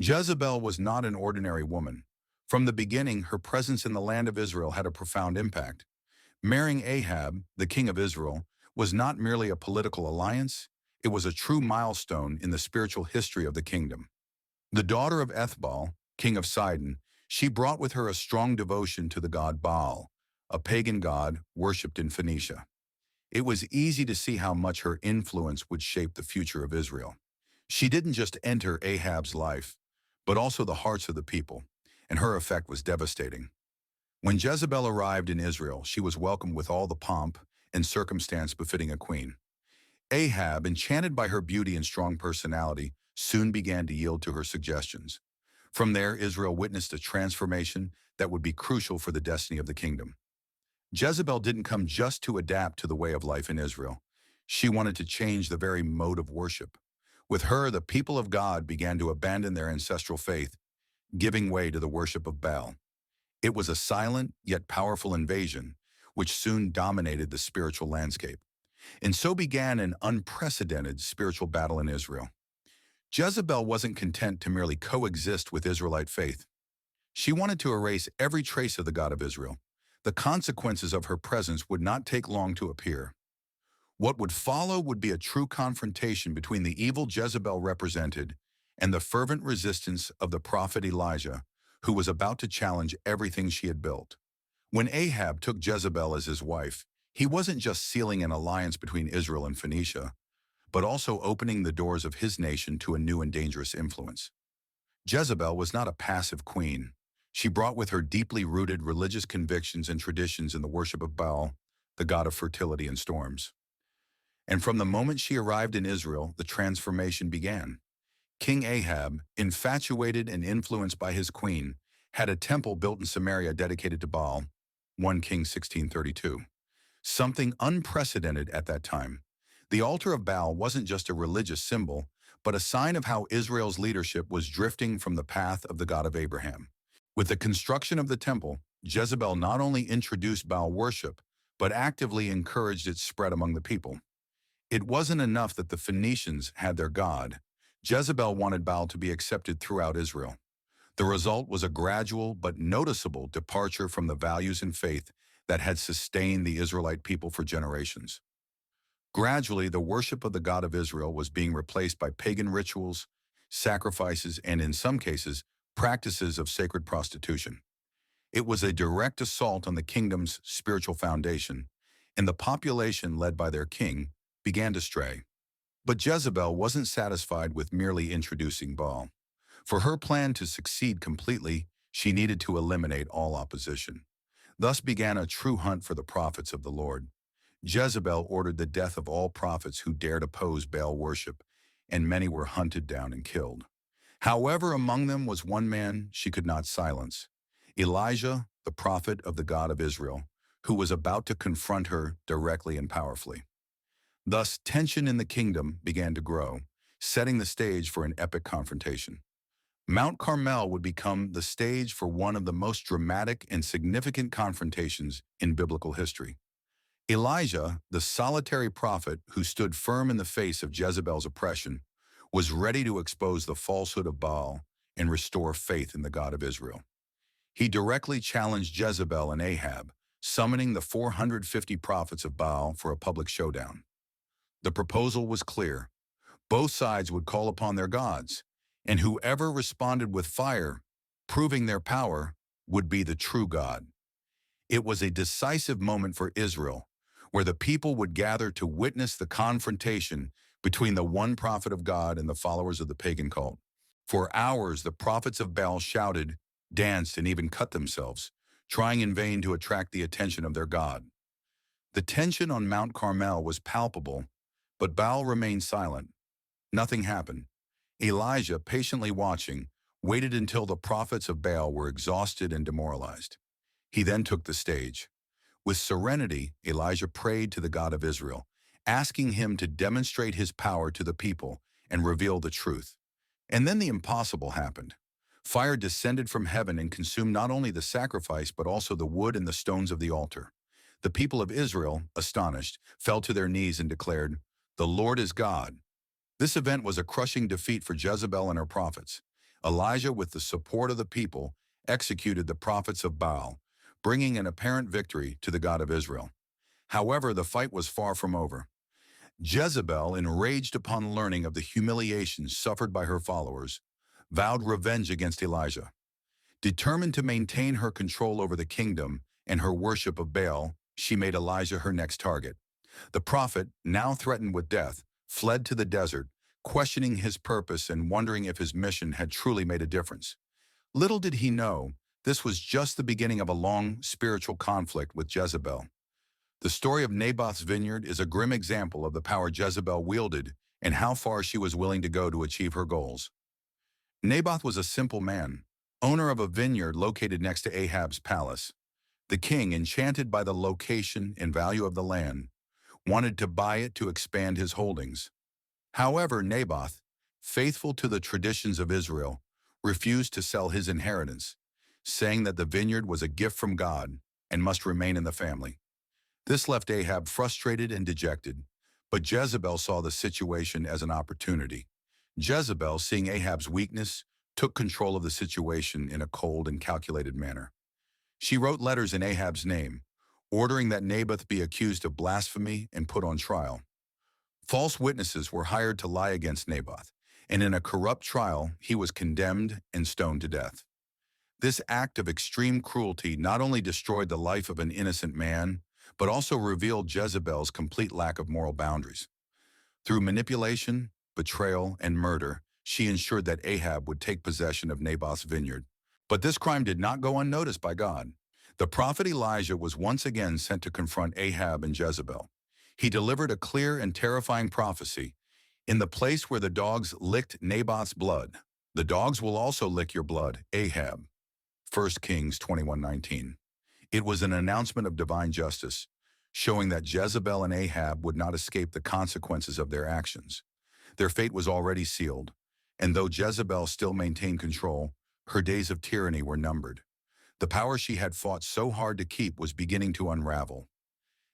Jezebel was not an ordinary woman. From the beginning, her presence in the land of Israel had a profound impact. Marrying Ahab, the king of Israel, was not merely a political alliance, it was a true milestone in the spiritual history of the kingdom. The daughter of Ethbaal, king of Sidon, she brought with her a strong devotion to the god Baal, a pagan god worshipped in Phoenicia. It was easy to see how much her influence would shape the future of Israel. She didn't just enter Ahab's life, but also the hearts of the people, and her effect was devastating. When Jezebel arrived in Israel, she was welcomed with all the pomp and circumstance befitting a queen. Ahab, enchanted by her beauty and strong personality, soon began to yield to her suggestions. From there, Israel witnessed a transformation that would be crucial for the destiny of the kingdom. Jezebel didn't come just to adapt to the way of life in Israel. She wanted to change the very mode of worship. With her, the people of God began to abandon their ancestral faith, giving way to the worship of Baal. It was a silent yet powerful invasion, which soon dominated the spiritual landscape. And so began an unprecedented spiritual battle in Israel. Jezebel wasn't content to merely coexist with Israelite faith. She wanted to erase every trace of the God of Israel. The consequences of her presence would not take long to appear. What would follow would be a true confrontation between the evil Jezebel represented and the fervent resistance of the prophet Elijah, who was about to challenge everything she had built. When Ahab took Jezebel as his wife, he wasn't just sealing an alliance between Israel and Phoenicia, but also opening the doors of his nation to a new and dangerous influence. Jezebel was not a passive queen. She brought with her deeply rooted religious convictions and traditions in the worship of Baal, the god of fertility and storms. And from the moment she arrived in Israel, the transformation began. King Ahab, infatuated and influenced by his queen, had a temple built in Samaria dedicated to Baal, 1 Kings 16:32. Something unprecedented at that time. The altar of Baal wasn't just a religious symbol, but a sign of how Israel's leadership was drifting from the path of the God of Abraham. With the construction of the temple, Jezebel not only introduced Baal worship, but actively encouraged its spread among the people. It wasn't enough that the Phoenicians had their god. Jezebel wanted Baal to be accepted throughout Israel. The result was a gradual but noticeable departure from the values and faith that had sustained the Israelite people for generations. Gradually, the worship of the God of Israel was being replaced by pagan rituals, sacrifices, and in some cases, practices of sacred prostitution. It was a direct assault on the kingdom's spiritual foundation, and the population, led by their king, began to stray. But Jezebel wasn't satisfied with merely introducing Baal. For her plan to succeed completely, she needed to eliminate all opposition. Thus began a true hunt for the prophets of the Lord. Jezebel ordered the death of all prophets who dared oppose Baal worship, and many were hunted down and killed. However, among them was one man she could not silence, Elijah, the prophet of the God of Israel, who was about to confront her directly and powerfully. Thus, tension in the kingdom began to grow, setting the stage for an epic confrontation. Mount Carmel would become the stage for one of the most dramatic and significant confrontations in biblical history. Elijah, the solitary prophet who stood firm in the face of Jezebel's oppression, was ready to expose the falsehood of Baal and restore faith in the God of Israel. He directly challenged Jezebel and Ahab, summoning the 450 prophets of Baal for a public showdown. The proposal was clear. Both sides would call upon their gods, and whoever responded with fire, proving their power, would be the true God. It was a decisive moment for Israel, where the people would gather to witness the confrontation between the one prophet of God and the followers of the pagan cult. For hours, the prophets of Baal shouted, danced, and even cut themselves, trying in vain to attract the attention of their God. The tension on Mount Carmel was palpable, but Baal remained silent. Nothing happened. Elijah, patiently watching, waited until the prophets of Baal were exhausted and demoralized. He then took the stage. With serenity, Elijah prayed to the God of Israel, asking him to demonstrate his power to the people and reveal the truth. And then the impossible happened. Fire descended from heaven and consumed not only the sacrifice but also the wood and the stones of the altar. The people of Israel, astonished, fell to their knees and declared, "The Lord is God." This event was a crushing defeat for Jezebel and her prophets. Elijah, with the support of the people, executed the prophets of Baal, bringing an apparent victory to the God of Israel. However, the fight was far from over. Jezebel, enraged upon learning of the humiliations suffered by her followers, vowed revenge against Elijah. Determined to maintain her control over the kingdom and her worship of Baal, she made Elijah her next target. The prophet, now threatened with death, fled to the desert, questioning his purpose and wondering if his mission had truly made a difference. Little did he know, this was just the beginning of a long spiritual conflict with Jezebel. The story of Naboth's vineyard is a grim example of the power Jezebel wielded and how far she was willing to go to achieve her goals. Naboth was a simple man, owner of a vineyard located next to Ahab's palace. The king, enchanted by the location and value of the land, wanted to buy it to expand his holdings. However, Naboth, faithful to the traditions of Israel, refused to sell his inheritance, saying that the vineyard was a gift from God and must remain in the family. This left Ahab frustrated and dejected, but Jezebel saw the situation as an opportunity. Jezebel, seeing Ahab's weakness, took control of the situation in a cold and calculated manner. She wrote letters in Ahab's name, ordering that Naboth be accused of blasphemy and put on trial. False witnesses were hired to lie against Naboth, and in a corrupt trial, he was condemned and stoned to death. This act of extreme cruelty not only destroyed the life of an innocent man, but also revealed Jezebel's complete lack of moral boundaries. Through manipulation, betrayal, and murder, she ensured that Ahab would take possession of Naboth's vineyard. But this crime did not go unnoticed by God. The prophet Elijah was once again sent to confront Ahab and Jezebel. He delivered a clear and terrifying prophecy. In the place where the dogs licked Naboth's blood, the dogs will also lick your blood, Ahab. 1 Kings 21:19. It was an announcement of divine justice, showing that Jezebel and Ahab would not escape the consequences of their actions. Their fate was already sealed, and though Jezebel still maintained control, her days of tyranny were numbered. The power she had fought so hard to keep was beginning to unravel.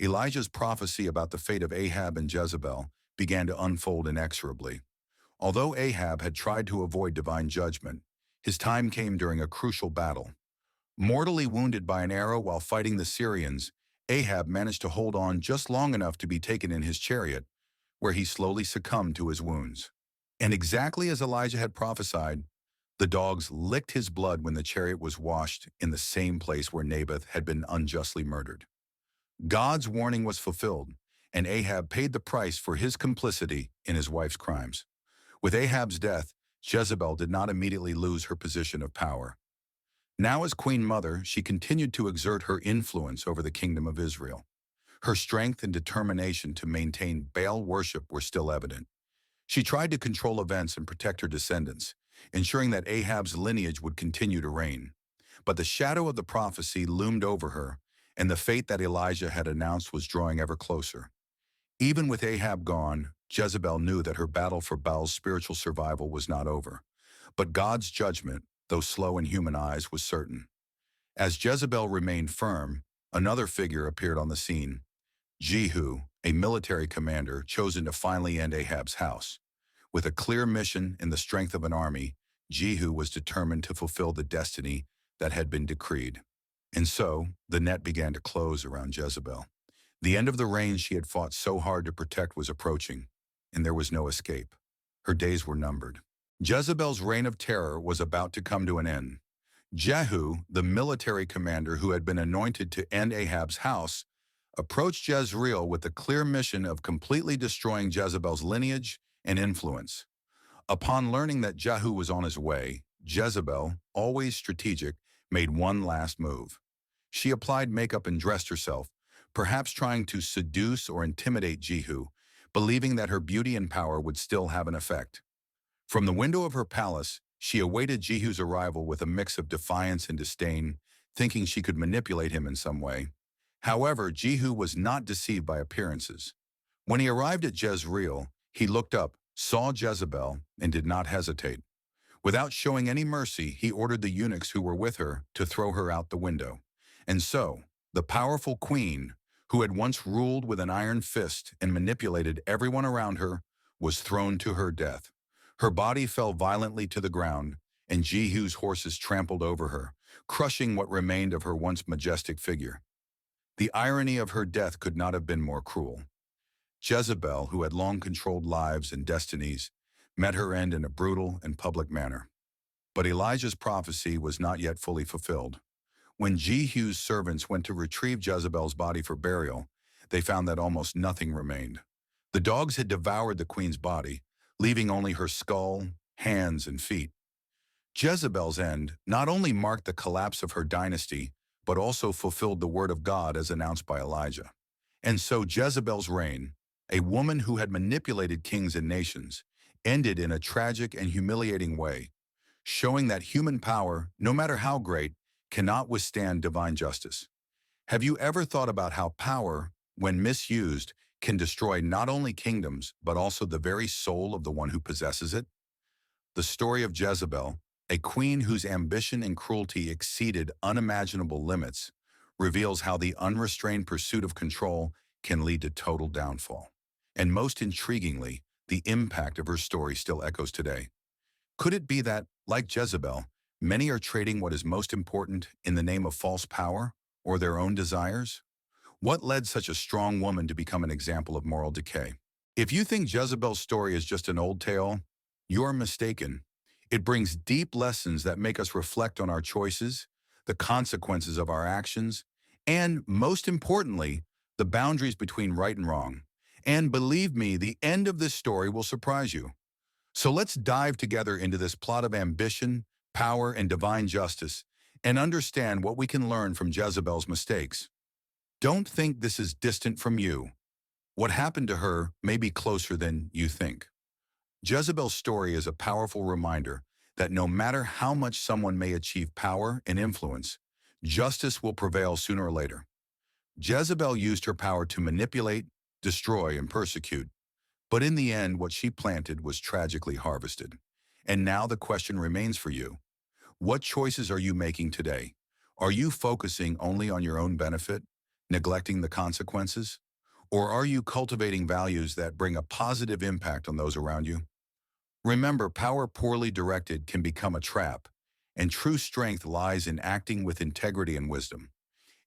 Elijah's prophecy about the fate of Ahab and Jezebel began to unfold inexorably. Although Ahab had tried to avoid divine judgment, his time came during a crucial battle. Mortally wounded by an arrow while fighting the Syrians, Ahab managed to hold on just long enough to be taken in his chariot, where he slowly succumbed to his wounds. And exactly as Elijah had prophesied, the dogs licked his blood when the chariot was washed in the same place where Naboth had been unjustly murdered. God's warning was fulfilled, and Ahab paid the price for his complicity in his wife's crimes. With Ahab's death, Jezebel did not immediately lose her position of power. Now as Queen Mother, she continued to exert her influence over the kingdom of Israel. Her strength and determination to maintain Baal worship were still evident. She tried to control events and protect her descendants, ensuring that Ahab's lineage would continue to reign. But the shadow of the prophecy loomed over her, and the fate that Elijah had announced was drawing ever closer. Even with Ahab gone, Jezebel knew that her battle for Baal's spiritual survival was not over. But God's judgment, though slow in human eyes, was certain. As Jezebel remained firm, another figure appeared on the scene. Jehu, a military commander chosen to finally end Ahab's house. With a clear mission and the strength of an army, Jehu was determined to fulfill the destiny that had been decreed. And so, the net began to close around Jezebel. The end of the reign she had fought so hard to protect was approaching, and there was no escape. Her days were numbered. Jezebel's reign of terror was about to come to an end. Jehu, the military commander who had been anointed to end Ahab's house, approached Jezreel with the clear mission of completely destroying Jezebel's lineage and influence. Upon learning that Jehu was on his way, Jezebel, always strategic, made one last move. She applied makeup and dressed herself, perhaps trying to seduce or intimidate Jehu, believing that her beauty and power would still have an effect. From the window of her palace, she awaited Jehu's arrival with a mix of defiance and disdain, thinking she could manipulate him in some way. However, Jehu was not deceived by appearances. When he arrived at Jezreel, he looked up, saw Jezebel, and did not hesitate. Without showing any mercy, he ordered the eunuchs who were with her to throw her out the window. And so, the powerful queen, who had once ruled with an iron fist and manipulated everyone around her, was thrown to her death. Her body fell violently to the ground, and Jehu's horses trampled over her, crushing what remained of her once majestic figure. The irony of her death could not have been more cruel. Jezebel, who had long controlled lives and destinies, met her end in a brutal and public manner. But Elijah's prophecy was not yet fully fulfilled. When Jehu's servants went to retrieve Jezebel's body for burial, they found that almost nothing remained. The dogs had devoured the queen's body, leaving only her skull, hands, and feet. Jezebel's end not only marked the collapse of her dynasty, but also fulfilled the word of God as announced by Elijah. And so Jezebel's reign, a woman who had manipulated kings and nations, ended in a tragic and humiliating way, showing that human power, no matter how great, cannot withstand divine justice. Have you ever thought about how power, when misused, can destroy not only kingdoms, but also the very soul of the one who possesses it? The story of Jezebel, a queen whose ambition and cruelty exceeded unimaginable limits, reveals how the unrestrained pursuit of control can lead to total downfall. And most intriguingly, the impact of her story still echoes today. Could it be that, like Jezebel, many are trading what is most important in the name of false power or their own desires? What led such a strong woman to become an example of moral decay? If you think Jezebel's story is just an old tale, you are mistaken. It brings deep lessons that make us reflect on our choices, the consequences of our actions, and, most importantly, the boundaries between right and wrong. And believe me, the end of this story will surprise you. So let's dive together into this plot of ambition, power, and divine justice, and understand what we can learn from Jezebel's mistakes. Don't think this is distant from you. What happened to her may be closer than you think. Jezebel's story is a powerful reminder that no matter how much someone may achieve power and influence, justice will prevail sooner or later. Jezebel used her power to manipulate, destroy, and persecute, but in the end, what she planted was tragically harvested. And now the question remains for you. What choices are you making today? Are you focusing only on your own benefit, neglecting the consequences? Or are you cultivating values that bring a positive impact on those around you? Remember, power poorly directed can become a trap, and true strength lies in acting with integrity and wisdom.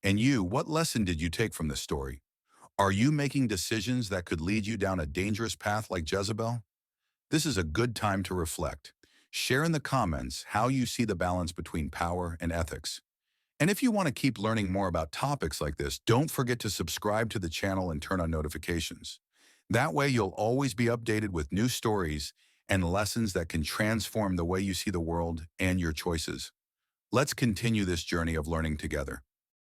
And you, what lesson did you take from this story? Are you making decisions that could lead you down a dangerous path like Jezebel? This is a good time to reflect. Share in the comments how you see the balance between power and ethics. And if you want to keep learning more about topics like this, don't forget to subscribe to the channel and turn on notifications. That way you'll always be updated with new stories and lessons that can transform the way you see the world and your choices. Let's continue this journey of learning together.